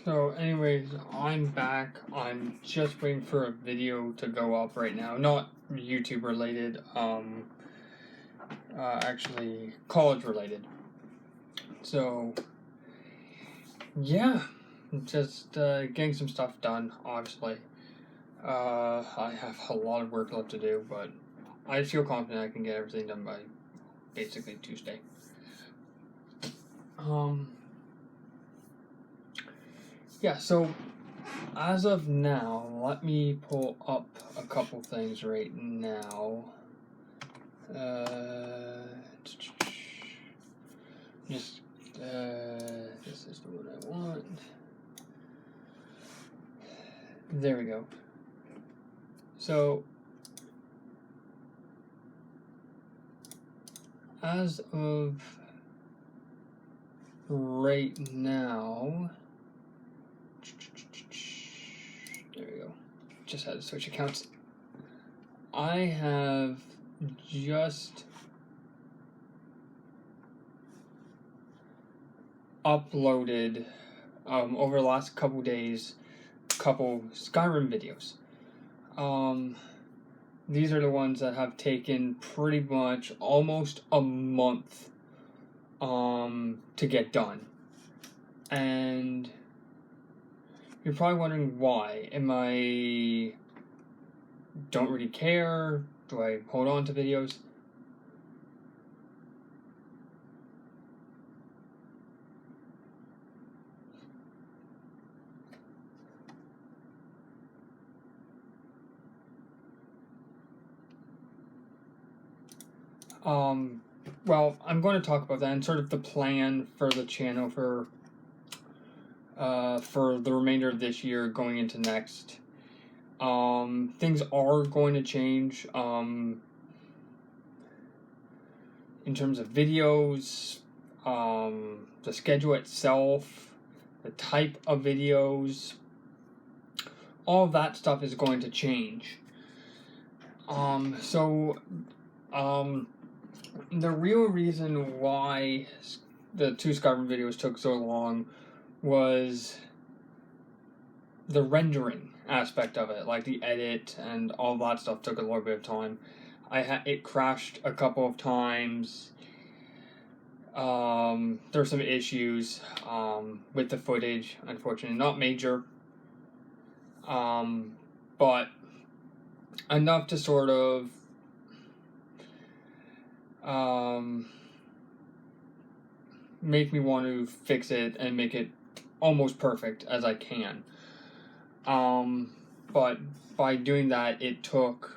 So anyways, I'm back. I'm just waiting for a video to go up right now. Not YouTube related, actually college related. So, yeah, just getting some stuff done, obviously. I have a lot of work left to do, but I feel confident I can get everything done by basically Tuesday. Yeah, so as of now, let me pull up a couple things right now. Just, this is the one I want. There we go. So, as of right now, there we go. Just had to switch accounts. I have just uploaded over the last couple days couple Skyrim videos. These are the ones that have taken pretty much almost a month to get done. And you're probably wondering why. Am I don't really care? Do I hold on to videos? Well, I'm going to talk about that and sort of the plan for the channel for the remainder of this year going into next. Things are going to change in terms of videos, the schedule itself, the type of videos. All of that stuff is going to change. The real reason why the two Skyrim videos took so long was the rendering aspect of it, like the edit and all that stuff took a little bit of time. It crashed a couple of times. There's some issues with the footage, unfortunately, not major, but enough to sort of make me want to fix it and make it almost perfect as I can. But by doing that, it took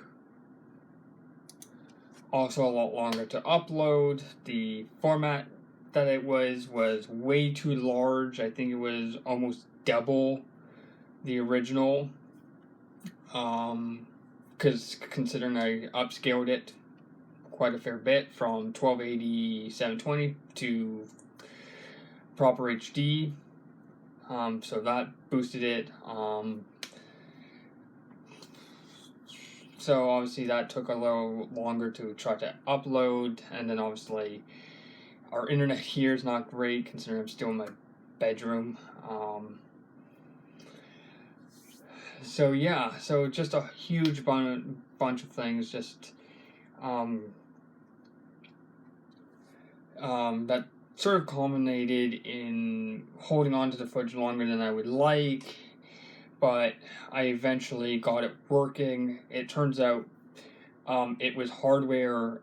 also a lot longer to upload. The format that it was way too large. I think it was almost double the original. Because considering I upscaled it quite a fair bit from 1280 720 to proper HD. So that boosted it. So obviously that took a little longer to try to upload, and then obviously our internet here is not great considering I'm still in my bedroom. So yeah, so just a huge bunch of things just that sort of culminated in holding on to the footage longer than I would like, but I eventually got it working. It turns out it was hardware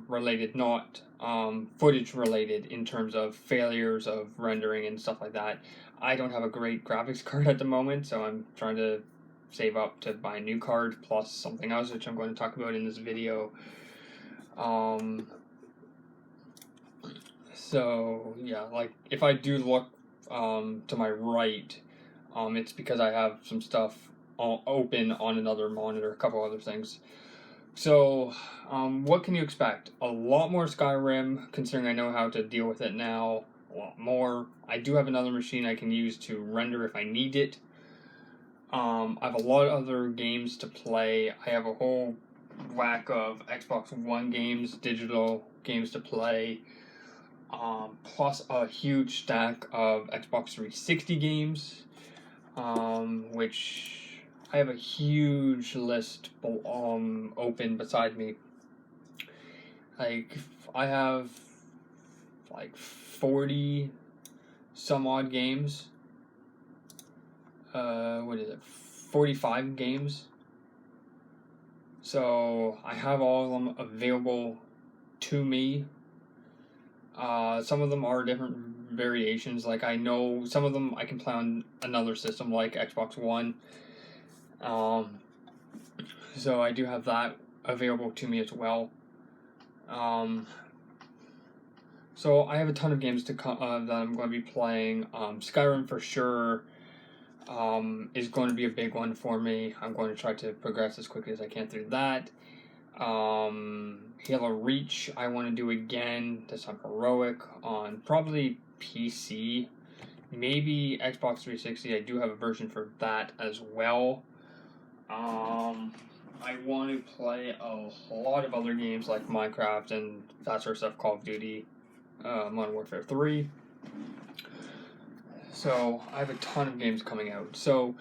related, not footage related in terms of failures of rendering and stuff like that. I don't have a great graphics card at the moment, so I'm trying to save up to buy a new card plus something else, which I'm going to talk about in this video. So yeah, like if I do look to my right, it's because I have some stuff open on another monitor, a couple other things. So, what can you expect? A lot more Skyrim, considering I know how to deal with it now. A lot more. I do have another machine I can use to render if I need it. I have a lot of other games to play. I have a whole whack of Xbox One games, digital games to play. Plus a huge stack of Xbox 360 games. which I have a huge list open beside me. Like, I have like 40 some odd games. What is it? 45 games. So I have all of them available to me. Some of them are different variations. Like, I know some of them I can play on another system like Xbox One. So I do have that available to me as well. So I have a ton of games to that I'm going to be playing. Skyrim for sure is going to be a big one for me. I'm going to try to progress as quickly as I can through that. Halo Reach I want to do again, this time heroic, on probably PC, maybe Xbox 360. I do have a version for that as well. I want to play a lot of other games like Minecraft and that sort of stuff, Call of Duty, Modern Warfare 3. So I have a ton of games coming out. So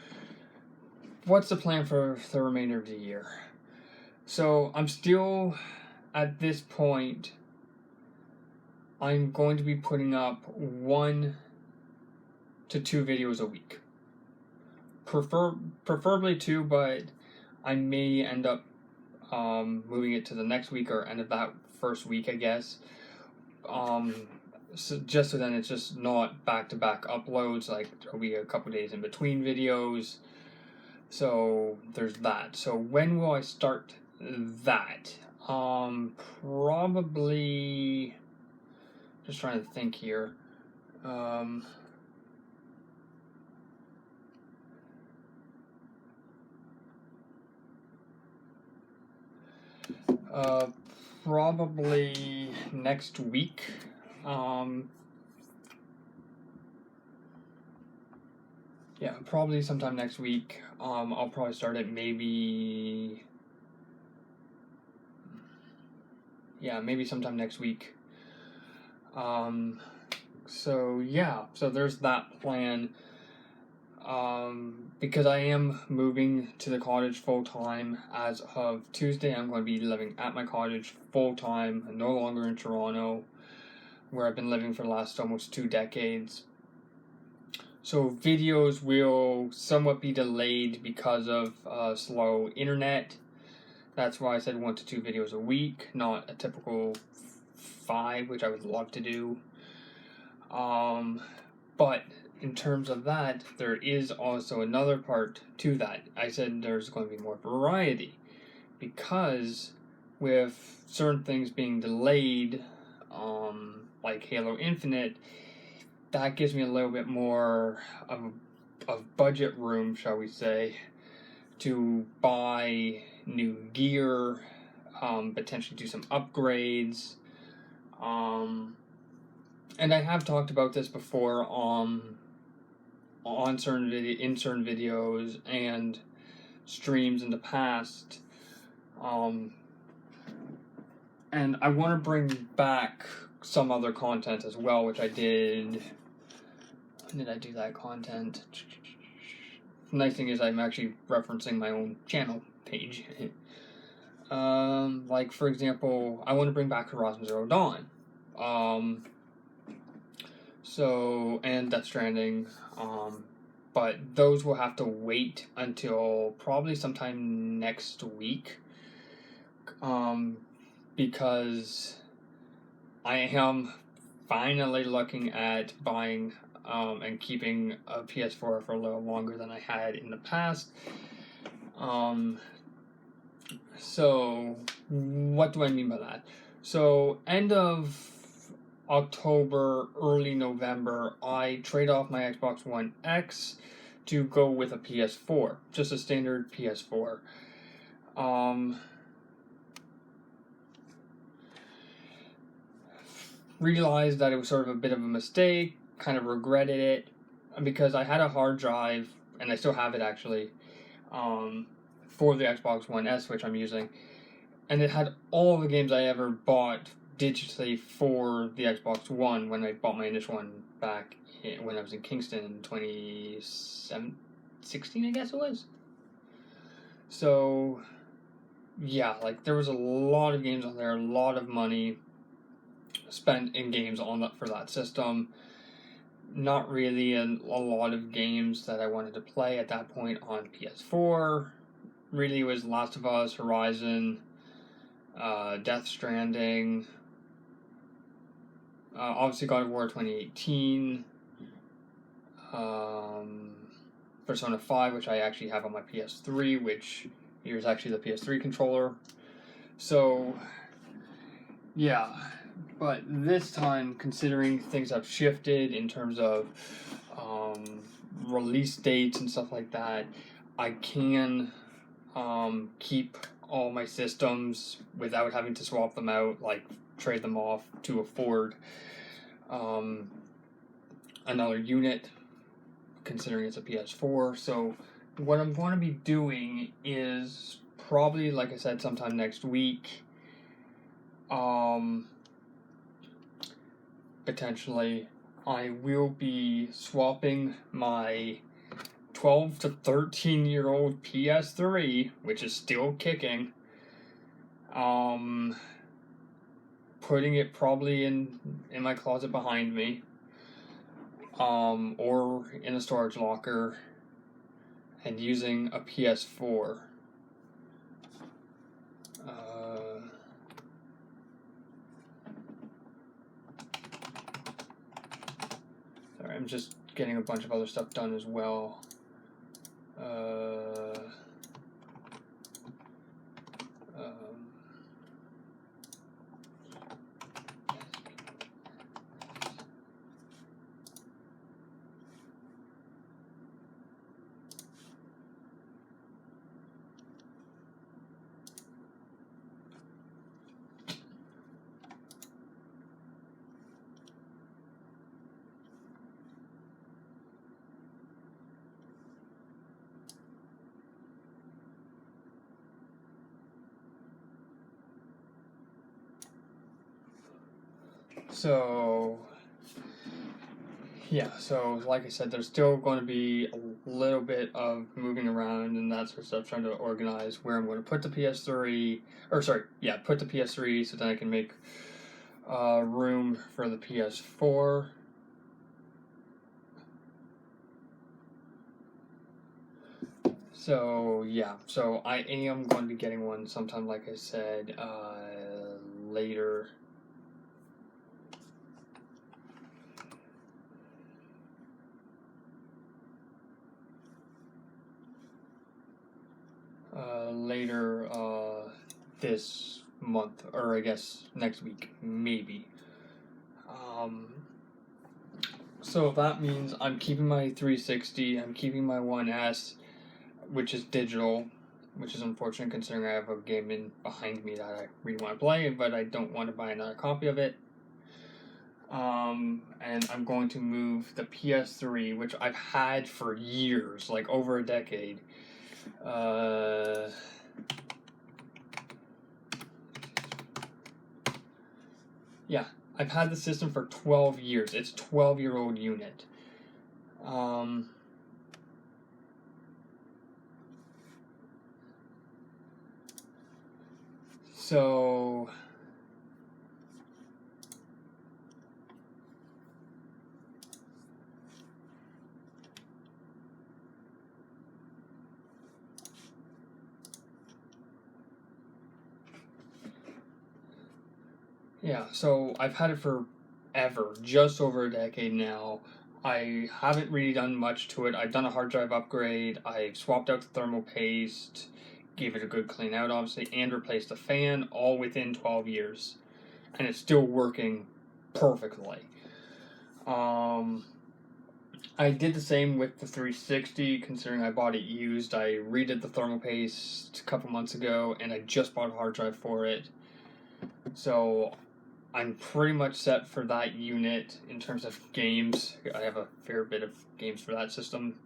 what's the plan for the remainder of the year? So I'm still, at this point, I'm going to be putting up 1 to 2 videos a week. Preferably 2, but I may end up moving it to the next week or end of that first week, I guess. So then it's just not back-to-back uploads, like there'll be a couple days in between videos. So there's that. So when will I start that? Probably, just trying to think here. Probably next week. Yeah, probably sometime next week. I'll probably start it maybe sometime next week. So yeah, so there's that plan. Because I am moving to the cottage full time as of Tuesday, I'm going to be living at my cottage full time, no longer in Toronto, where I've been living for the last almost 2 decades. So videos will somewhat be delayed because of slow internet. That's why I said 1 to 2 videos a week, not a typical 5, which I would love to do. But in terms of that, there is also another part to that. I said there's going to be more variety, because with certain things being delayed, like Halo Infinite, that gives me a little bit more of budget room, shall we say, to buy new gear, potentially do some upgrades. And I have talked about this before on certain videos and streams in the past. And I want to bring back some other content as well, which I did. When did I do that content? The nice thing is I'm actually referencing my own channel page. Like, for example, I want to bring back Horizon Zero Dawn. And Death Stranding. But those will have to wait until probably sometime next week. Because I am finally looking at buying and keeping a PS4 for a little longer than I had in the past. So what do I mean by that? So end of October, early November, I trade off my Xbox One X to go with a PS4, just a standard PS4. Realized that it was sort of a bit of a mistake, kind of regretted it, because I had a hard drive, and I still have it actually, for the Xbox One S, which I'm using, and it had all the games I ever bought digitally for the Xbox One when I bought my initial one back when I was in Kingston in 2017. 2016, I guess it was. So, yeah, like, there was a lot of games on there, a lot of money spent in games for that system. Not really a lot of games that I wanted to play at that point on PS4. Really was Last of Us, Horizon, Death Stranding, obviously God of War 2018, Persona 5, which I actually have on my PS3, which here's actually the PS3 controller. So, yeah. But this time, considering things have shifted in terms of release dates and stuff like that, I can keep all my systems without having to swap them out, like trade them off to afford another unit, considering it's a PS4. So what I'm going to be doing is probably, like I said, sometime next week, potentially, I will be swapping my 12 to 13 year old PS3, which is still kicking, putting it probably in my closet behind me, or in a storage locker, and using a PS4. Sorry, I'm just getting a bunch of other stuff done as well. So, yeah, so like I said, there's still going to be a little bit of moving around and that sort of stuff, trying to organize where I'm going to put the PS3, put the PS3 so that I can make room for the PS4. So, yeah, so I am going to be getting one sometime, like I said, later. Later this month, or I guess next week, maybe. So that means I'm keeping my 360, I'm keeping my 1S, which is digital, which is unfortunate considering I have a game in behind me that I really want to play, but I don't want to buy another copy of it. And I'm going to move the PS3, which I've had for years, like over a decade. Yeah, I've had the system for 12 years. It's a 12-year-old unit. So... yeah, so I've had it for ever, just over a decade now. I haven't really done much to it. I've done a hard drive upgrade, I've swapped out the thermal paste, gave it a good clean out, obviously, and replaced the fan, all within 12 years. And it's still working perfectly. I did the same with the 360, considering I bought it used. I redid the thermal paste a couple months ago, and I just bought a hard drive for it. So I'm pretty much set for that unit in terms of games. I have a fair bit of games for that system.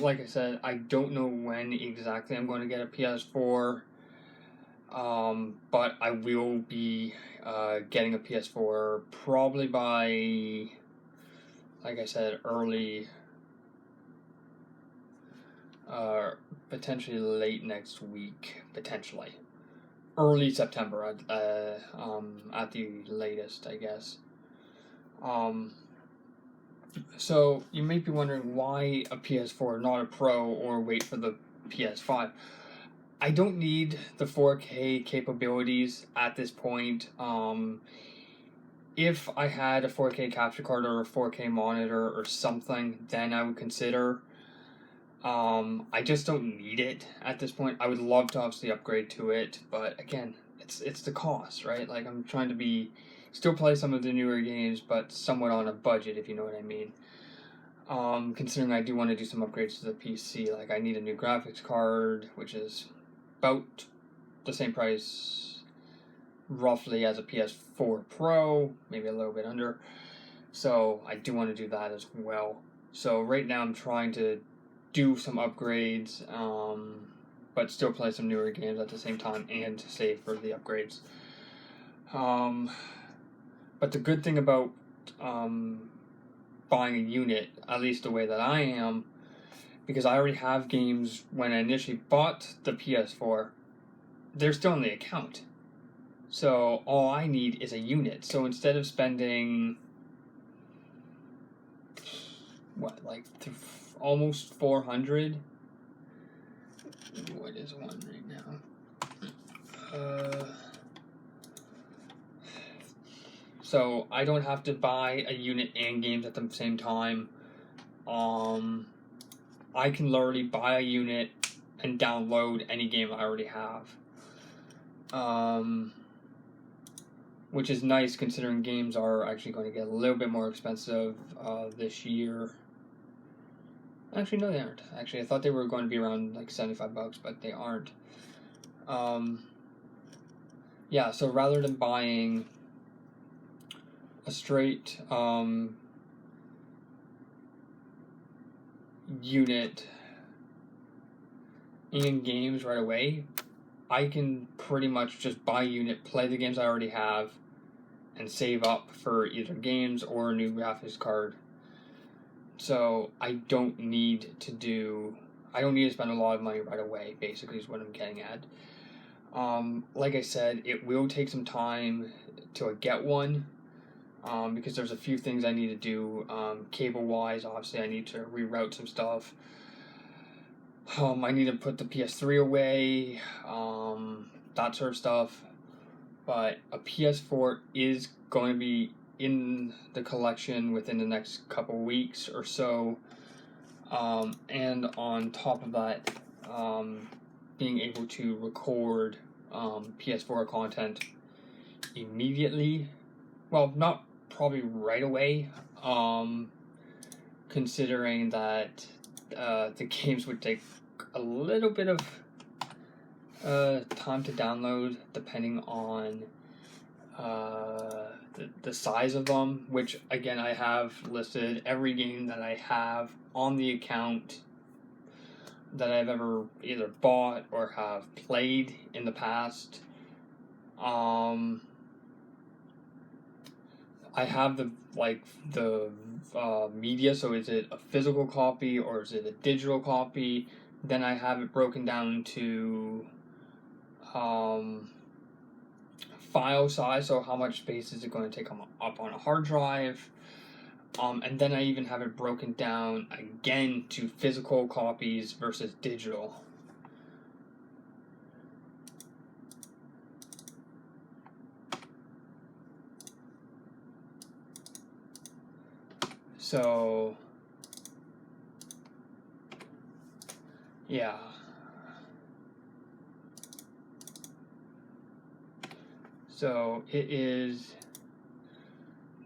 Like I said, I don't know when exactly I'm going to get a PS4, but I will be getting a PS4 probably by like I said, early, potentially late next week, potentially. Early September, at the latest, I guess. So you may be wondering why a PS4, not a Pro, or wait for the PS5. I don't need the 4K capabilities at this point. If I had a 4K capture card or a 4K monitor or something, then I would consider. I just don't need it at this point. I would love to obviously upgrade to it, but again, it's the cost, right? Like, I'm trying to still play some of the newer games, but somewhat on a budget, if you know what I mean. Considering I do want to do some upgrades to the PC, like I need a new graphics card, which is about the same price, roughly, as a PS4 Pro, maybe a little bit under. So I do want to do that as well. So right now I'm trying to do some upgrades, but still play some newer games at the same time and save for the upgrades. But the good thing about buying a unit, at least the way that I am, because I already have games when I initially bought the PS4, they're still in the account. So all I need is a unit. So instead of spending almost 400. What is one right now? So I don't have to buy a unit and games at the same time. I can literally buy a unit and download any game I already have. Which is nice considering games are actually going to get a little bit more expensive this year. Actually, no, they aren't. Actually, I thought they were going to be around like $75, but they aren't. Yeah, so rather than buying a straight unit in games right away, I can pretty much just buy a unit, play the games I already have, and save up for either games or a new graphics card. So I don't need to spend a lot of money right away, basically, is what I'm getting at. Like I said, it will take some time to get one, because there's a few things I need to do, cable-wise. Obviously, I need to reroute some stuff. I need to put the PS3 away, that sort of stuff. But a PS4 is going to be in the collection within the next couple weeks or so. And on top of that, being able to record PS4 content immediately. Well, not probably right away, considering that the games would take a little bit of time to download, depending on the size of them, which again I have listed every game that I have on the account that I've ever either bought or have played in the past. I have the media, so is it a physical copy or is it a digital copy? Then I have it broken down to file size, so how much space is it going to take up on a hard drive, and then I even have it broken down again to physical copies versus digital. So yeah. So it is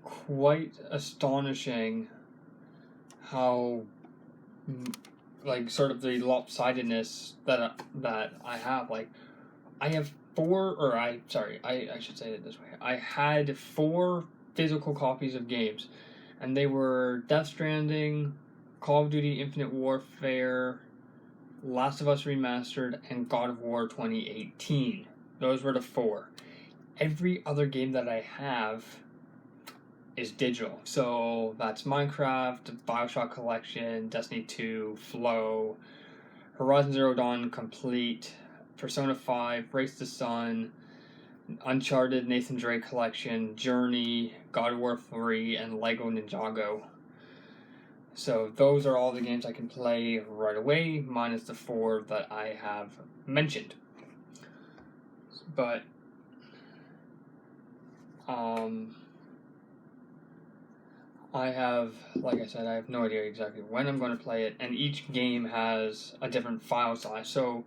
quite astonishing how, like, sort of the lopsidedness that I have. Like, I have I should say it this way. I had 4 physical copies of games, and they were Death Stranding, Call of Duty Infinite Warfare, Last of Us Remastered, and God of War 2018. Those were the 4. Every other game that I have is digital. So that's Minecraft, Bioshock Collection, Destiny 2, Flow, Horizon Zero Dawn Complete, Persona 5, Race to Sun, Uncharted Nathan Drake Collection, Journey, God of War 3, and Lego Ninjago. So those are all the games I can play right away, minus the 4 that I have mentioned. But I have, like I said, I have no idea exactly when I'm going to play it, and each game has a different file size. So,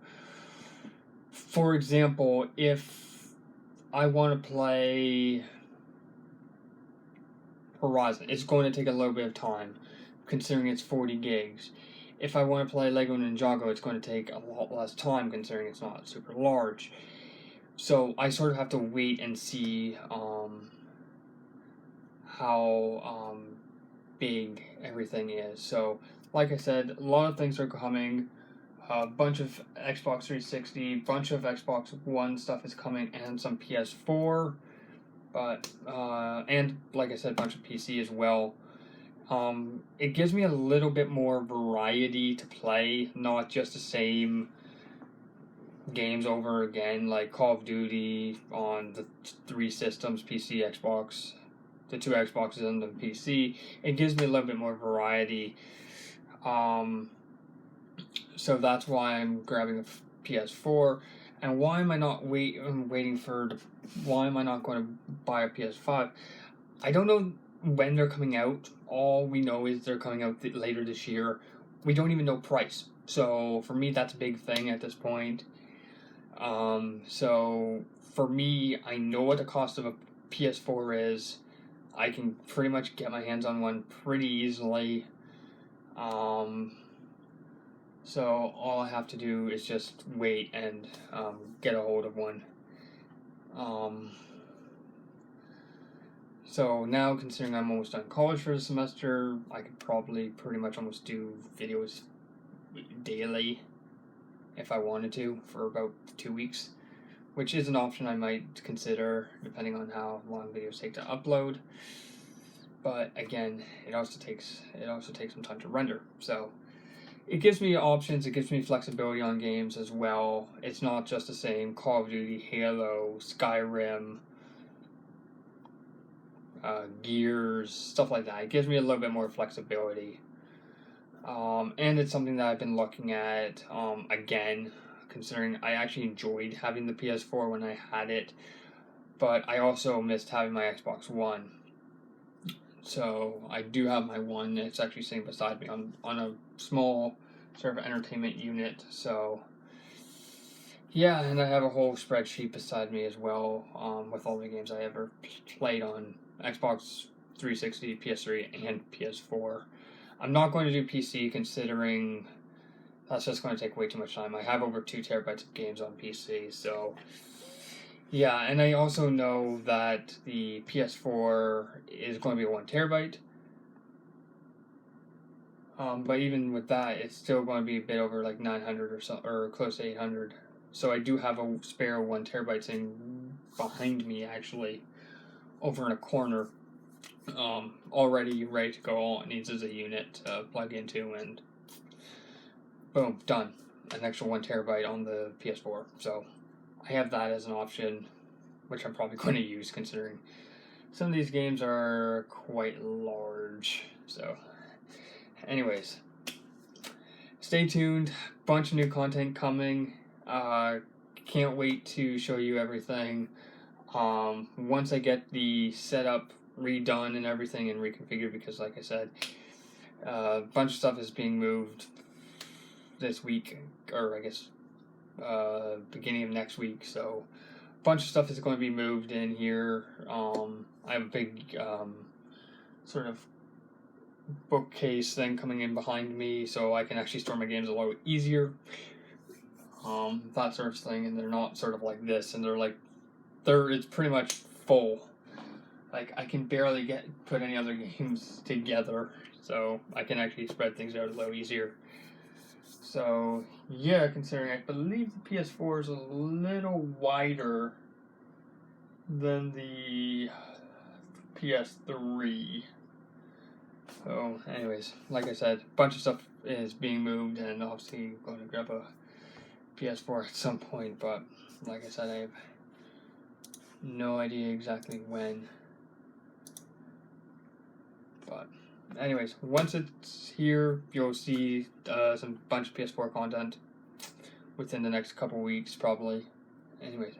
for example, if I want to play Horizon, it's going to take a little bit of time, considering it's 40 gigs. If I want to play Lego Ninjago, it's going to take a lot less time, considering it's not super large. So I sort of have to wait and see how big everything is. So, like I said, a lot of things are coming. A bunch of Xbox 360, bunch of Xbox One stuff is coming, and some PS4. But and like I said, a bunch of PC as well. It gives me a little bit more variety to play, not just the same games over again, like Call of Duty on the 3 systems, PC, Xbox, the 2 Xboxes and the PC. It gives me a little bit more variety. So that's why I'm grabbing a PS4. And why am I not waiting for why am I not going to buy a PS5? I don't know when they're coming out. All we know is they're coming out later this year. We don't even know price. So for me, that's a big thing at this point. So for me, I know what the cost of a PS4 is. I can pretty much get my hands on one pretty easily. So all I have to do is just wait and get a hold of one. So now, considering I'm almost done college for the semester, I could probably pretty much almost do videos daily if I wanted to for about 2 weeks, which is an option I might consider depending on how long videos take to upload. But again, it also takes some time to render. So it gives me options, it gives me flexibility on games as well. It's not just the same Call of Duty, Halo, Skyrim, Gears, stuff like that. It gives me a little bit more flexibility. And it's something that I've been looking at again, considering I actually enjoyed having the PS4 when I had it, but I also missed having my Xbox One. So I do have my one. It's actually sitting beside me on a small sort of entertainment unit. So yeah, and I have a whole spreadsheet beside me as well with all the games I ever played on Xbox 360, PS3, and PS4. I'm not going to do PC considering that's just going to take way too much time. I have over 2 terabytes of games on PC, so yeah, and I also know that the PS4 is going to be 1 terabyte. But even with that, it's still going to be a bit over like 900 or so, or close to 800. So I do have a spare 1 terabyte sitting behind me, actually, over in a corner, already ready to go. All it needs is a unit to plug into, and boom, done. An extra 1 terabyte on the PS4. So I have that as an option, which I'm probably going to use considering some of these games are quite large. So, anyways, stay tuned. Bunch of new content coming. Can't wait to show you everything. Once I get the setup redone and everything and reconfigured, because like I said, a bunch of stuff is being moved this week, or I guess beginning of next week. So a bunch of stuff is going to be moved in here. I have a big sort of bookcase thing coming in behind me, so I can actually store my games a lot easier. That sort of thing, and they're not sort of like this, and it's pretty much full. Like, I can barely put any other games together, so I can actually spread things out a little easier. So, yeah, considering I believe the PS4 is a little wider than the PS3. So, anyways, like I said, a bunch of stuff is being moved, and obviously going to grab a PS4 at some point, but like I said, I have no idea exactly when. But anyways, once it's here, you'll see some bunch of PS4 content within the next couple weeks, probably. Anyways,